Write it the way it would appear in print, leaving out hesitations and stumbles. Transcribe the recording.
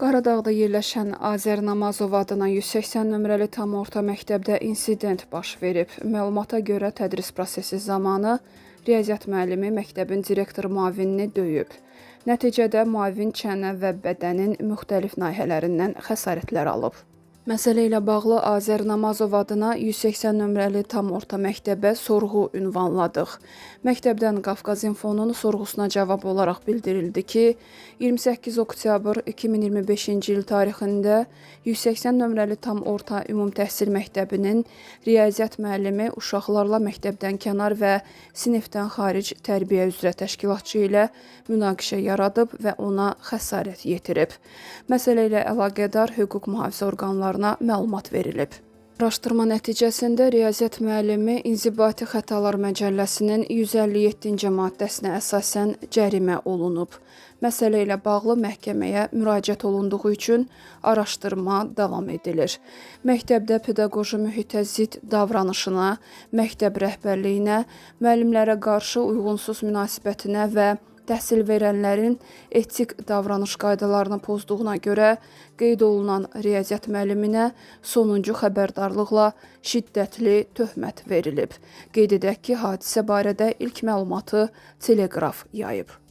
Qaradağda yerləşən Azər Namazov adına 180 nömrəli tam orta məktəbdə insident baş verib. Məlumata görə tədris prosesi zamanı riyaziyyat müəllimi məktəbin direktor müavinini döyüb. Nəticədə müavin çənə və bədənin müxtəlif nahiyələrindən xəsarətlər alıb. Məsələ ilə bağlı Azər Namazov adına 180 nömrəli tam orta məktəbə sorğu ünvanladıq. Məktəbdən Qafqaz İnfonun sorğusuna cavab olaraq bildirildi ki, 28 oktyabr 2025-ci il tarixində 180 nömrəli tam orta ümumi təhsil məktəbinin riyaziyyat müəllimi uşaqlarla məktəbdən kənar və sinifdən xaric tərbiyə üzrə təşkilatçı ilə münaqişə yaradıb və ona xəsarət yetirib. Məsələ ilə əlaqədar hüquq mühafizə orqanlarına məlumat verilib. Araşdırma nəticəsində riyaziyyat müəllimi İnzibati Xətalar Məcəlləsinin 157-ci maddəsinə əsasən cərimə olunub. Məsələ ilə bağlı məhkəməyə müraciət olunduğu üçün araşdırma davam edilir. Məktəbdə pedaqoji mühitə zidd davranışına, məktəb rəhbərliyinə, müəllimlərə qarşı uyğunsuz münasibətinə və təhsil verənlərin etik davranış qaydalarını pozduğuna görə qeyd olunan riyaziyyat müəlliminə sonuncu xəbərdarlıqla şiddətli töhmət verilib. Qeyd edək ki, hadisə barədə ilk məlumatı Teleqraf yayıb.